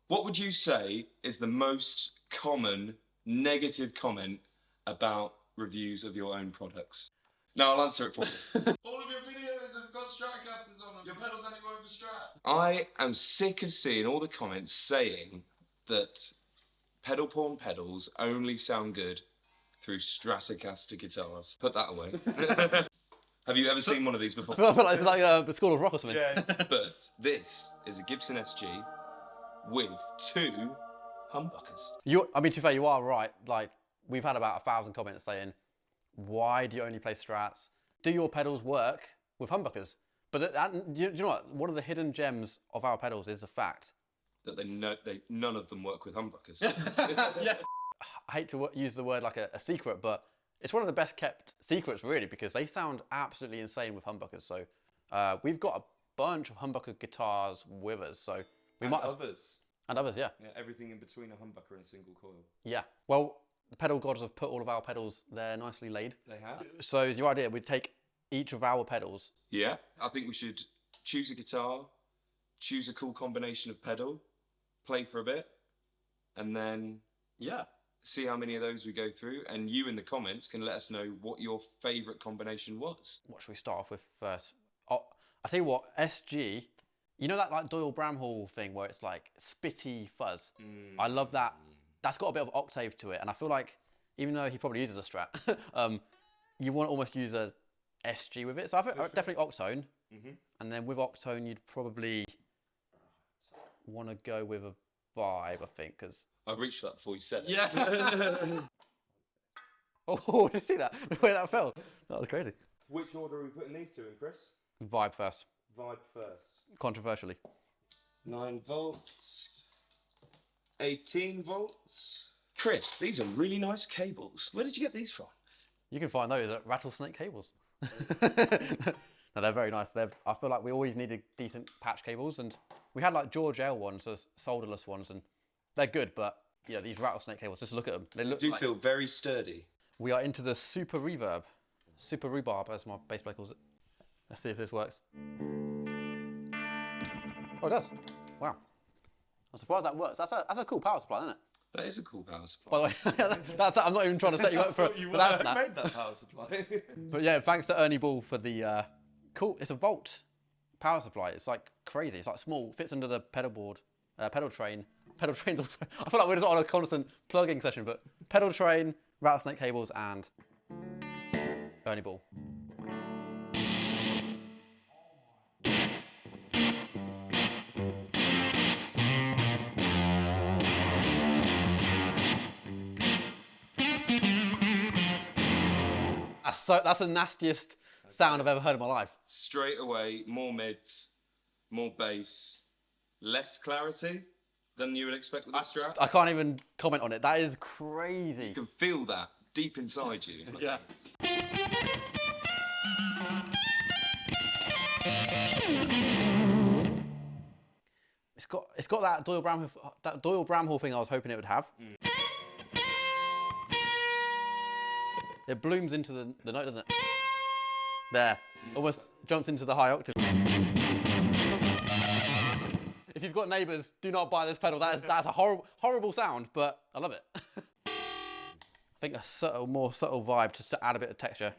What would you say is the most common negative comment about reviews of your own products? No, I'll answer it for you. All of your videos have got Stratocasters on them. Your pedals only work with Strat. I am sick of seeing all the comments saying that pedal porn pedals only sound good through Stratocaster guitars. Put that away. Have you ever seen one of these before? I feel like it's like the School of Rock or something. Yeah. But this is a Gibson SG with 2 humbuckers. I mean, to be fair, you are right. Like, we've had about 1,000 comments saying, why do you only play Strats? Do your pedals work with humbuckers? But do you know what? One of the hidden gems of our pedals is the fact that none of them work with humbuckers. Yeah. I hate to use the word like a secret, but it's one of the best kept secrets really, because they sound absolutely insane with humbuckers. So we've got a bunch of humbucker guitars with us. So we might have others. And others, yeah. Yeah, everything in between a humbucker and a single coil. Yeah. Well, the pedal gods have put all of our pedals there nicely laid. They have. So is your idea, we'd take each of our pedals. Yeah, I think we should choose a guitar, choose a cool combination of pedal, play for a bit, and then see how many of those we go through. And you in the comments can let us know what your favourite combination was. What should we start off with first? Oh, I'll tell you what, SG, you know that like Doyle Bramhall thing where it's like spitty fuzz? I love that. That's got a bit of octave to it, and I feel like, even though he probably uses a Strat, you want to almost use a SG with it. So I think definitely Octone, and then with Octone you'd probably want to go with a Vibe, I think, because... I reached for that before you said it. Yeah! Oh, did you see that? The way that fell? That was crazy. Which order are we putting these two in, Chris? Vibe first. Vibe first. Controversially. 9 volts. 18 volts. Chris, these are really nice cables. Where did you get these from? You can find those at Rattlesnake Cables. No, they're very nice. I feel like we always needed decent patch cables, and we had like George L ones, the solderless ones, and they're good, but yeah, these Rattlesnake cables, just look at them. They do feel very sturdy. We are into the super reverb. Super rebarb, as my bass player calls it. Let's see if this works. Oh, it does. Wow. I'm surprised that works. That's a cool power supply, isn't it? That is a cool power supply. By the way, I'm not even trying to set you up for that. I made that power supply. But yeah, thanks to Ernie Ball for the cool. It's a Volt power supply. It's like crazy. It's like small, fits under the pedal board, pedal train. Pedal trains also. I feel like we're just on a constant plugging session, but pedal train, Rattlesnake cables, and Ernie Ball. That's the nastiest sound I've ever heard in my life. Straight away, more mids, more bass, less clarity than you would expect with a Strat. I can't even comment on it. That is crazy. You can feel that deep inside you. Yeah. It's got that Doyle Bramhall thing I was hoping it would have. It blooms into the note, doesn't it? There. Almost jumps into the high octave. If you've got neighbours, do not buy this pedal. That's a horrible sound, but I love it. I think a more subtle vibe just to add a bit of texture.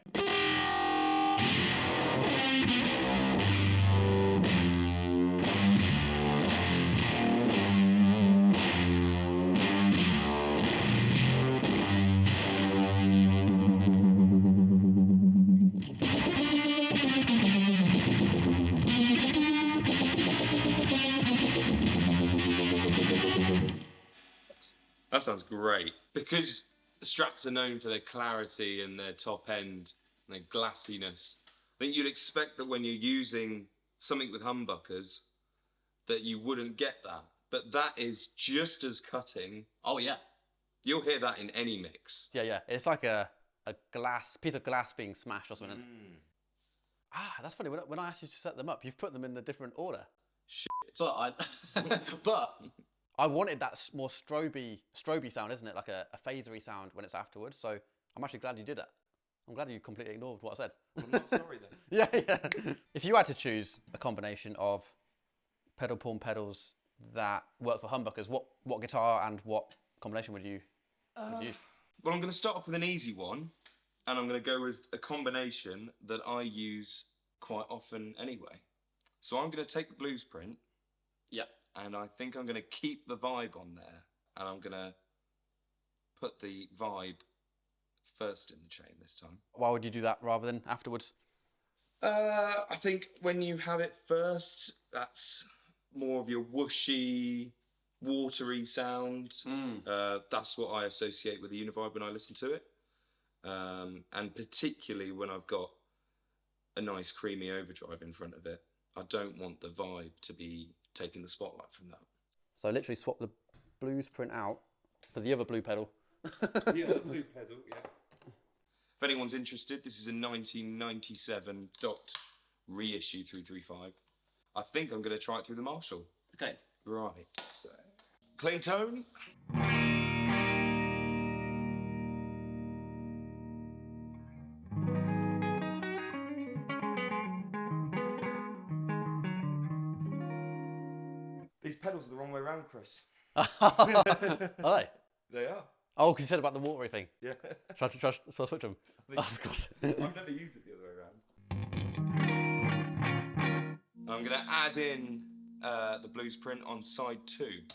That sounds great. Because Strats are known for their clarity and their top end and their glassiness, I think you'd expect that when you're using something with humbuckers that you wouldn't get that. But that is just as cutting. Oh yeah. You'll hear that in any mix. Yeah. It's like a piece of glass being smashed or something. Ah, that's funny. When I asked you to set them up, you've put them in the different order. Shit. But I wanted that more stroby sound, isn't it? Like a phasery sound when it's afterwards. So I'm actually glad you did that. I'm glad you completely ignored what I said. Well, I'm not sorry then. Yeah. If you had to choose a combination of pedal porn pedals that work for humbuckers, what guitar and what combination would you use? Well, I'm going to start off with an easy one, and I'm going to go with a combination that I use quite often anyway. So I'm going to take the BluesPrint. Yep. And I think I'm going to keep the Vibe on there, and I'm going to put the Vibe first in the chain this time. Why would you do that rather than afterwards? I think when you have it first, that's more of your whooshy, watery sound. That's what I associate with the Univibe when I listen to it. And particularly when I've got a nice creamy overdrive in front of it, I don't want the Vibe to be taking the spotlight from that. So literally swap the BluesPrint out for the other blue pedal. The other blue pedal, yeah. If anyone's interested, this is a 1997 dot reissue 335. I think I'm going to try it through the Marshall. Okay. Right. So, clean tone. These pedals are the wrong way around, Chris. Are they? They are. Oh, because you said about the watery thing. Yeah. Shall I switch them? Oh, of course. I've never used it the other way around. I'm going to add in the BluesPrint on side 2.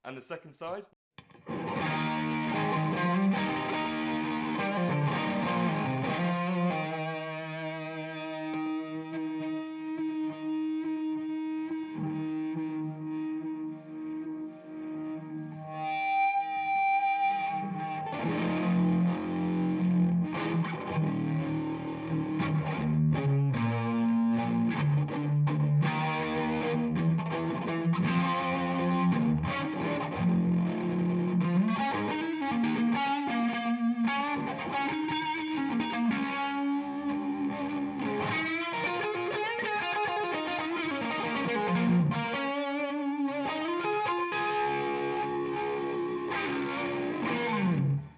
And the second side.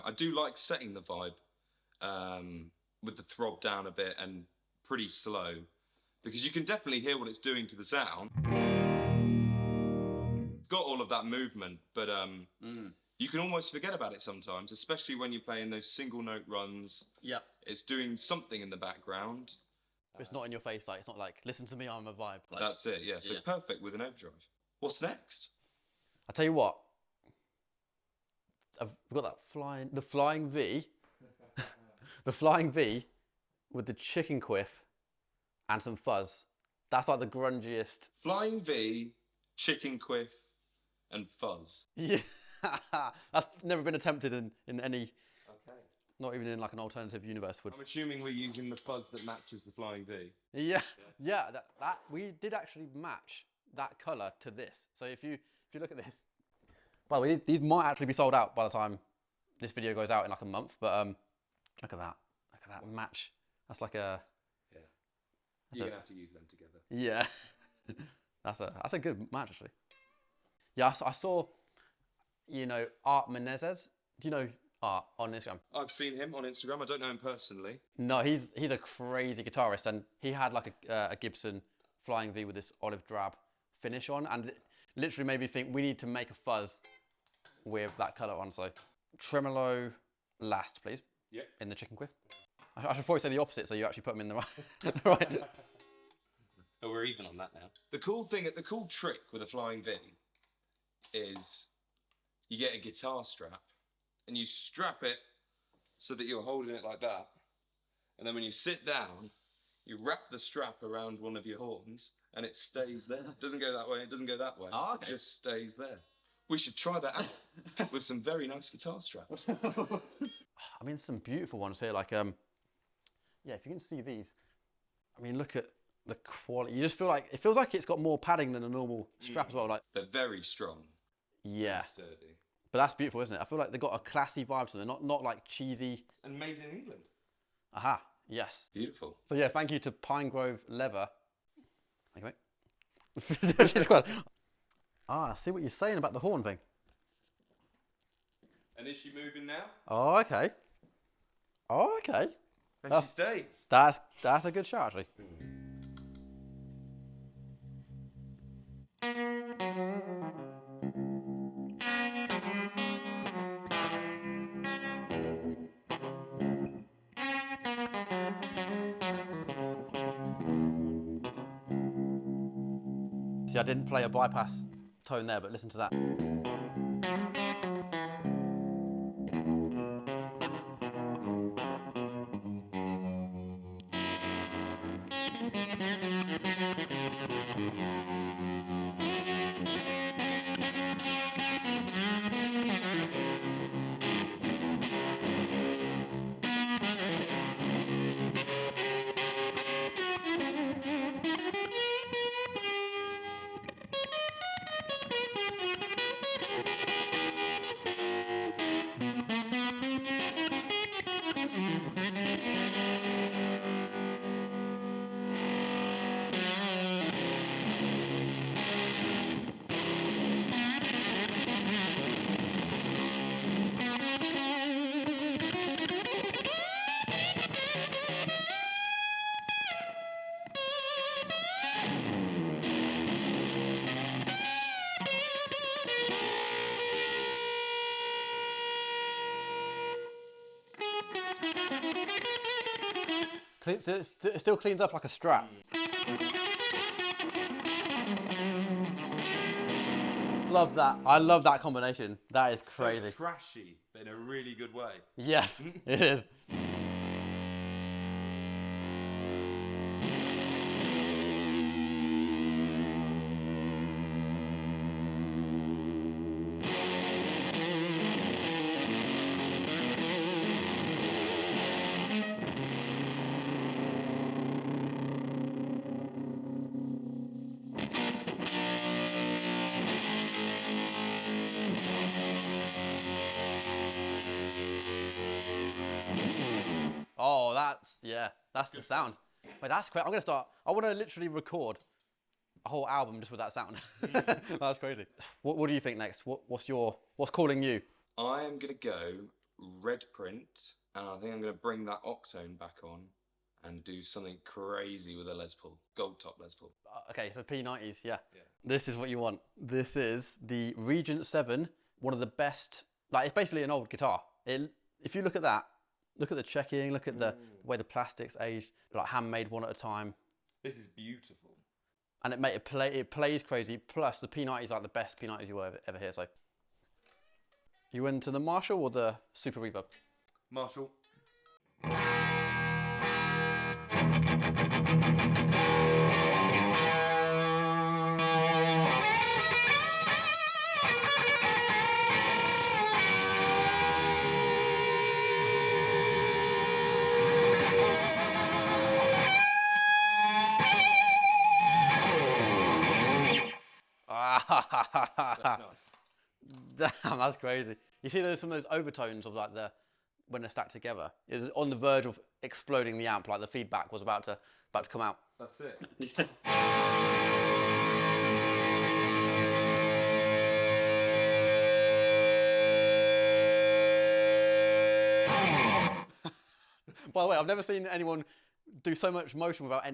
I do like setting the Vibe with the throb down a bit and pretty slow, because you can definitely hear what it's doing to the sound. It's got all of that movement, but you can almost forget about it sometimes, especially when you're playing those single note runs. Yep. It's doing something in the background. It's not in your face, like it's not like, listen to me, I'm a Vibe. Like, That's it, yeah. So perfect with an overdrive. What's next? I'll tell you what. I've got that the Flying V, the Flying V with the chicken quiff and some fuzz. That's like the grungiest. Flying V, chicken quiff, and fuzz. Yeah, that's never been attempted in any, not even in like an alternative universe. I'm assuming we're using the fuzz that matches the Flying V. Yeah, that we did actually match that colour to this. So if you look at this. By the way, these might actually be sold out by the time this video goes out in like a month, but look at that. Look at that match. That's like a... Yeah. You're going to have to use them together. Yeah. That's a good match, actually. Yeah, I saw, you know, Art Menezes. Do you know Art on Instagram? I've seen him on Instagram. I don't know him personally. No, he's a crazy guitarist, and he had like a Gibson Flying V with this olive drab finish on, and it literally made me think we need to make a fuzz with that colour on. So tremolo last, please. Yep. In the chicken quiff. I should probably say the opposite, so you actually put them in the right. Right. Oh, we're even on that now. The cool trick with a Flying V is you get a guitar strap and you strap it so that you're holding it like that, and then when you sit down, you wrap the strap around one of your horns and it stays there. It doesn't go that way, it doesn't go that way. Oh, okay. It just stays there. We should try that out with some very nice guitar straps. I mean, some beautiful ones here. Like, yeah, if you can see these, I mean, look at the quality. You just feel like, it feels like it's got more padding than a normal strap as well. Like, they're very strong. Yeah. Sturdy. But that's beautiful, isn't it? I feel like they've got a classy vibe to them. Not like cheesy. And made in England. Aha, yes. Beautiful. So yeah, thank you to Pine Grove Leather. Thank you, mate. Ah, I see what you're saying about the horn thing. And is she moving now? Oh, okay. Oh, okay. And she stays. That's a good shot, actually. See, I didn't play a bypass tone there, but listen to that. It still cleans up like a Strat. Love that. I love that combination. That is crazy. So trashy, but in a really good way. Yes, it is. Oh, that's the sound. Wait, that's crazy. I want to literally record a whole album just with that sound. That's crazy. What do you think next? What's calling you? I am gonna go RedPrint, and I think I'm gonna bring that Octone back on and do something crazy with a Les Paul, gold top Les Paul. Okay, so P90s, yeah. This is what you want. This is the Regent 7, one of the best. Like, it's basically an old guitar. If you look at that, look at the checking, look at the way the plastics aged, like handmade one at a time. This is beautiful. And it plays crazy. Plus, the P90 is like the best P90s you will ever hear. So, you went to the Marshall or the Super Reverb? Marshall. That's nice. Damn, that's crazy. You see some of those overtones of like when they're stacked together. It was on the verge of exploding the amp, like the feedback was about to come out. That's it. By the way, I've never seen anyone do so much motion without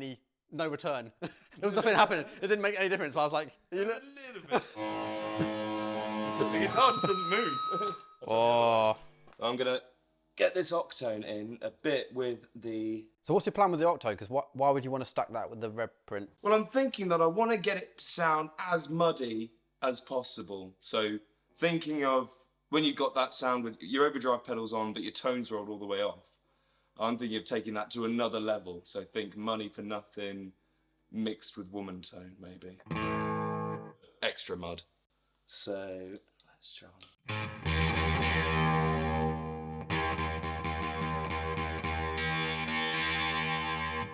no return. There was nothing happening. It didn't make any difference. But I was like, a little bit. The guitar just doesn't move. Oh. I'm gonna get this Octone in a bit with the... So what's your plan with the Octone? Because why would you want to stack that with the RedPrint? Well, I'm thinking that I want to get it to sound as muddy as possible. So thinking of when you've got that sound with your overdrive pedals on, but your tones rolled all the way off. I'm thinking of taking that to another level. So think Money for Nothing mixed with woman tone, maybe. Extra mud. So let's try.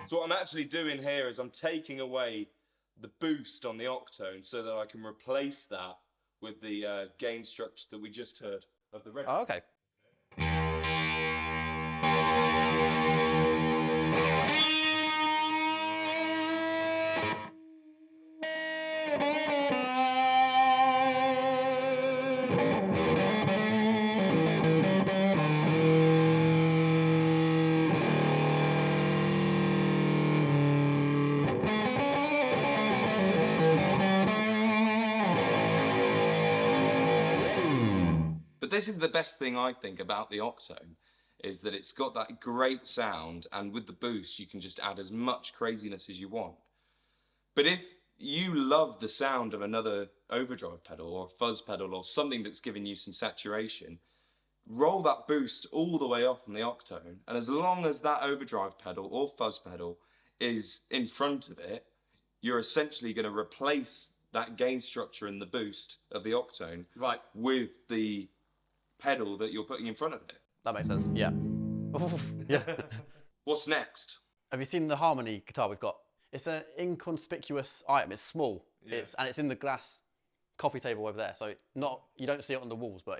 So what I'm actually doing here is I'm taking away the boost on the Octone so that I can replace that with the gain structure that we just heard of the Red. Oh, okay. But this is the best thing I think about the Octone, is that it's got that great sound, and with the boost you can just add as much craziness as you want. But if you love the sound of another overdrive pedal or fuzz pedal or something that's giving you some saturation, roll that boost all the way off on the Octone, and as long as that overdrive pedal or fuzz pedal is in front of it, you're essentially going to replace that gain structure in the boost of the Octone with the pedal that you're putting in front of it. That makes sense, yeah. Yeah. What's next? Have you seen the harmony guitar we've got? It's an inconspicuous item. It's small. Yeah. It's in the glass coffee table over there. So you don't see it on the walls, but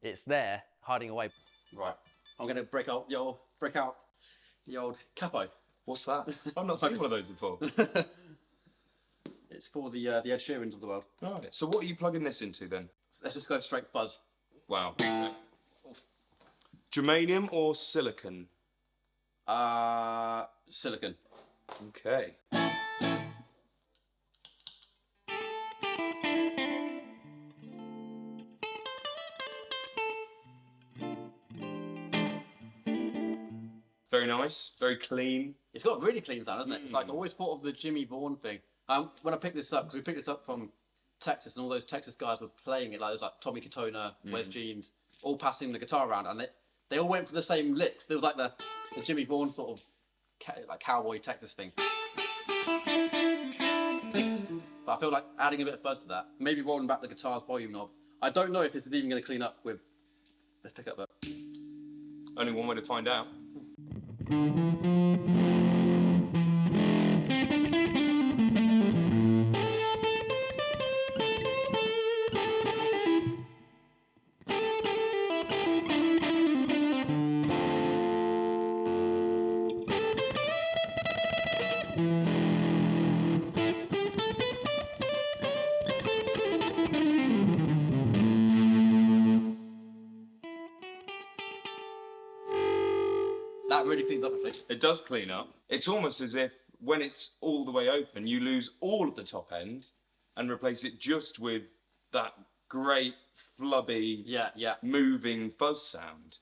it's there hiding away. Right. I'm gonna break out the old capo. What's that? I've not seen one of those before. It's for the Ed Sheerans of the world. Right. So what are you plugging this into then? Let's just go straight fuzz. Wow. Germanium or silicon? Silicon. Okay. Very nice, very clean. It's got a really clean sound, hasn't it? It's like I always thought of the Jimmy Vaughan thing. When I picked this up, because we picked this up from Texas, and all those Texas guys were playing it. Like there's like Tommy Katona, Wes Jeans, all passing the guitar around, and they all went for the same licks. There was like the Jimmy Vaughan sort of like cowboy Texas thing. But I feel like adding a bit of fuzz to that, maybe rolling back the guitar's volume knob. I don't know if this is even going to clean up with this pickup, but only one way to find out. that really cleans up, I think. It does clean up. It's almost as if when it's all the way open, you lose all of the top end and replace it just with that great flubby, moving fuzz sound.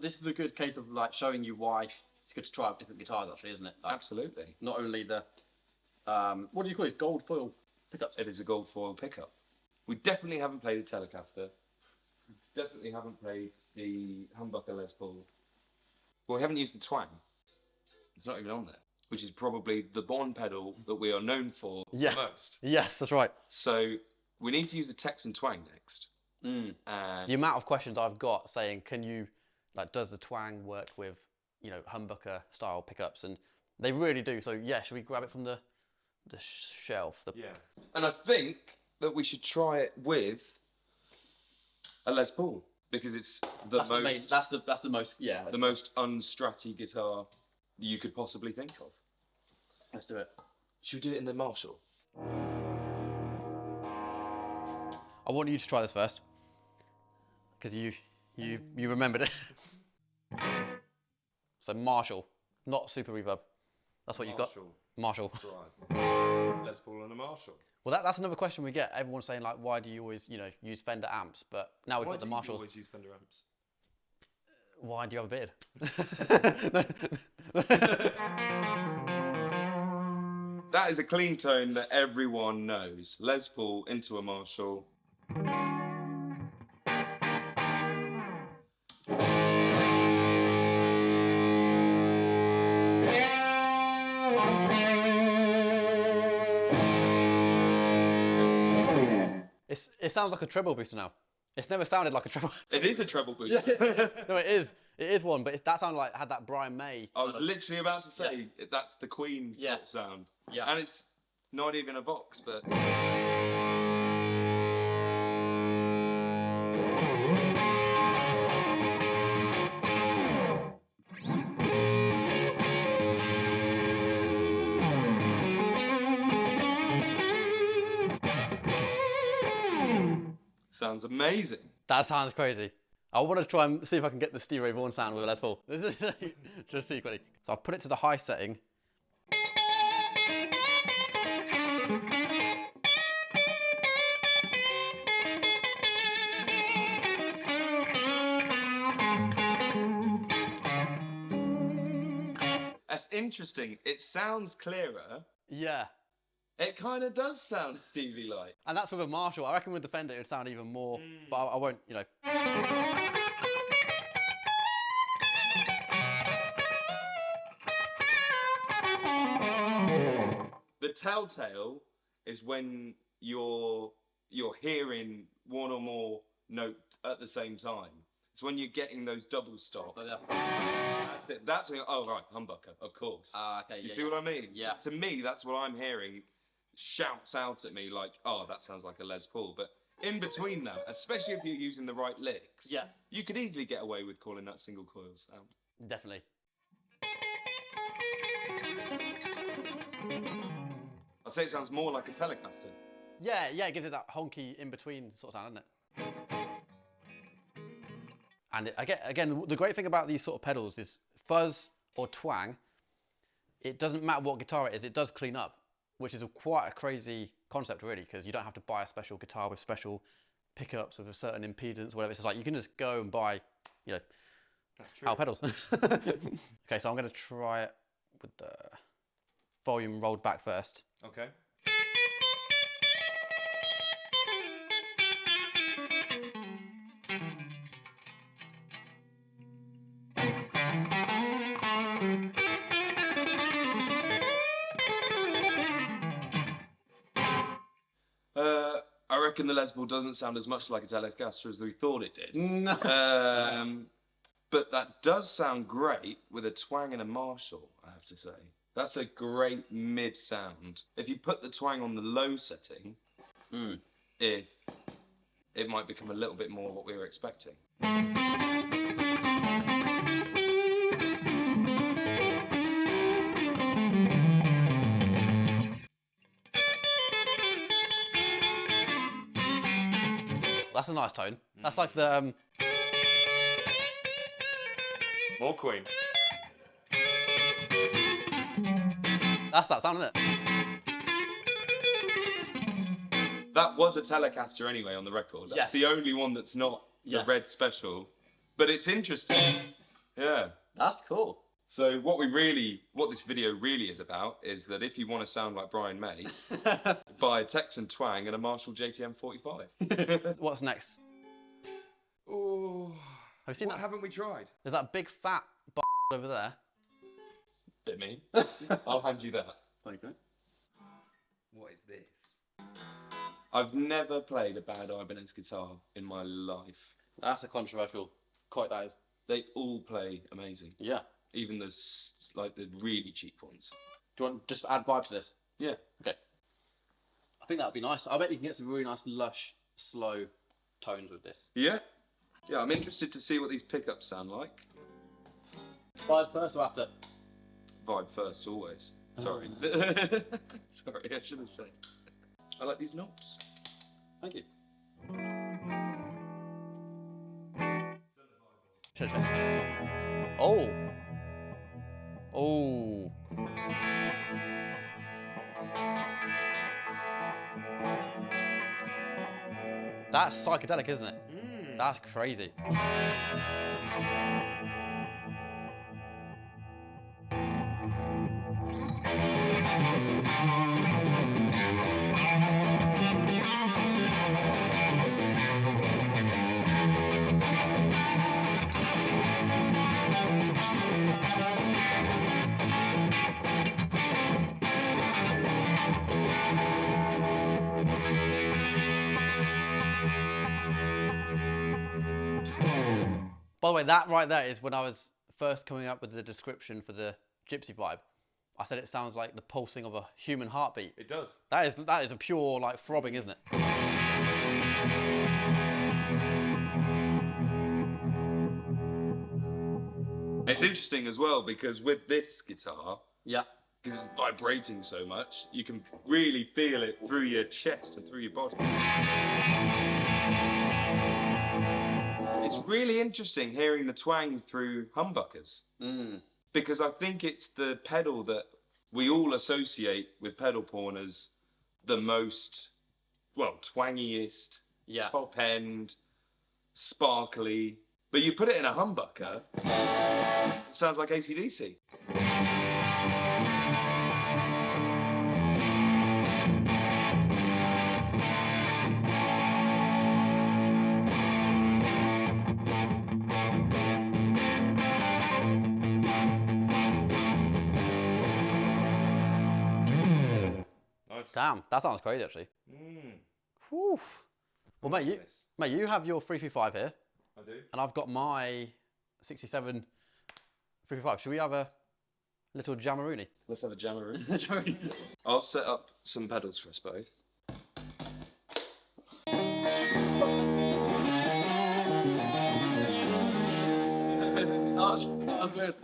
This is a good case of like showing you why it's good to try out different guitars, actually, isn't it? Like, absolutely. Not only the what do you call it? Gold foil pickups. It is a gold foil pickup. We definitely haven't played a Telecaster. Definitely haven't played the humbucker Les Paul. Well, we haven't used the Twang. It's not even on there, which is probably the Vaughan pedal that we are known for the most. Yes, that's right. So we need to use the Texan Twang next. And the amount of questions I've got saying, can you, like, does the Twang work with, you know, humbucker style pickups? And they really do. So yeah, should we grab it from the shelf? And I think that we should try it with a Les Paul, because it's that's the most unstratty guitar you could possibly think of. Let's do it. Should we do it in the Marshall? I want you to try this first, because you remembered it. So Marshall, not Super Reverb. That's what you've got. Marshall. Right. Les Paul and a Marshall. Well, that's another question we get. Everyone's saying, like, why do you always, you know, use Fender amps? But now we've got the Marshalls. Why do you always use Fender amps? Why do you have a beard? That is a clean tone that everyone knows. Les Paul into a Marshall. It sounds like a treble booster now. It's never sounded like a treble. It is a treble booster. No, it is. It is one, but that sounded like had that Brian May. I was literally about to say that's the Queen sort of sound. Yeah. And it's not even a Vox, but. Sounds amazing. That sounds crazy. I want to try and see if I can get the Stevie Vaughan sound with a Les Paul. Just secretly. So I've put it to the high setting. That's interesting. It sounds clearer. Yeah. It kind of does sound Stevie-like. And that's with a Marshall. I reckon with the Fender it would sound even more, but I won't, you know. The telltale is when you're hearing one or more notes at the same time. It's when you're getting those double stops. That's it. That's when oh right, humbucker, of course. Okay. You see what I mean? Yeah. To me, that's what I'm hearing. Shouts out at me like, oh, that sounds like a Les Paul. But in between that, especially if you're using the right licks, Yeah. you could easily get away with calling that single coil sound. Definitely. I'd say it sounds more like a Telecaster. Yeah, it gives it that honky in-between sort of sound, doesn't it? And again, the great thing about these sort of pedals is fuzz or twang, it doesn't matter what guitar it is, it does clean up, which is quite a crazy concept really, because you don't have to buy a special guitar with special pickups with a certain impedance, whatever. It's just like you can just go and buy, you know, our pedals. Okay, so I'm going to try it with the volume rolled back first. Okay. I reckon the Les Paul doesn't sound as much like a Telecaster as we thought it did. No. But that does sound great with a twang and a Marshall, I have to say. That's a great mid sound. If you put the twang on the low setting, if it might become a little bit more what we were expecting. That's a nice tone. That's like the... More Queen. That's that sound, isn't it? That was a Telecaster anyway on the record. That's Yes. the only one that's not the Yes. red special. But it's interesting. Yeah. That's cool. So what this video really is about is that if you want to sound like Brian May, buy a Texan Twang and a Marshall JTM 45. What's next? Oh, Have you seen what that? haven't we tried? There's that big fat over there. Bit mean. I'll hand you that. Thank you. What is this? I've never played a bad Ibanez guitar in my life. That's a controversial quote, that is. They all play amazing. Yeah. Even the the really cheap ones. Do you want just to add vibe to this? Yeah. Okay. I think that would be nice. I bet you can get some really nice, lush, slow tones with this. Yeah. Yeah, I'm interested to see what these pickups sound like. Vibe first or after? Vibe first, always. Sorry. Sorry, I should have said. I like these knobs. Thank you. Oh. Oh. That's psychedelic, isn't it? That's crazy. By the way, that right there is when I was first coming up with the description for the Gypsy Vibe. I said it sounds like the pulsing of a human heartbeat. It does. That is a pure like throbbing, isn't it? It's interesting as well because with this guitar, Yeah. because it's vibrating so much, you can really feel it through your chest and through your body. It's really interesting hearing the twang through humbuckers. Because I think it's the pedal that we all associate with pedal porn as the most, well, twangiest, Yeah. top end, sparkly. But you put it in a humbucker, it sounds like AC/DC. Damn, that sounds crazy actually. Whew. Well, mate, you have your 335 here. I do. And I've got my 67 335. Should we have a little jammaroonie? Let's have a jammaroo. I'll set up some pedals for us both. That was good.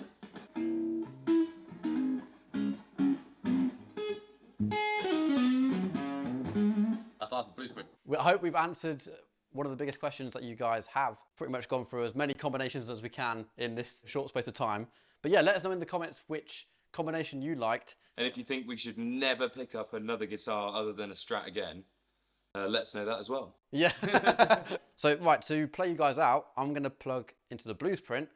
That's nice and BluesPrint. I hope we've answered one of the biggest questions that you guys have. Pretty much gone through as many combinations as we can in this short space of time. But yeah, let us know in the comments which combination you liked. And if you think we should never pick up another guitar other than a Strat again, let us know that as well. Yeah. So, right, to play you guys out, I'm going to plug into the BluesPrint.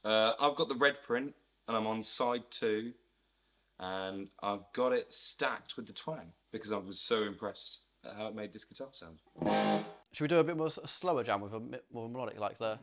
I've got the RedPrint, and I'm on side 2, and I've got it stacked with the Twang because I was so impressed at how it made this guitar sound. Should we do a bit more slower jam with a bit more melodic, like the...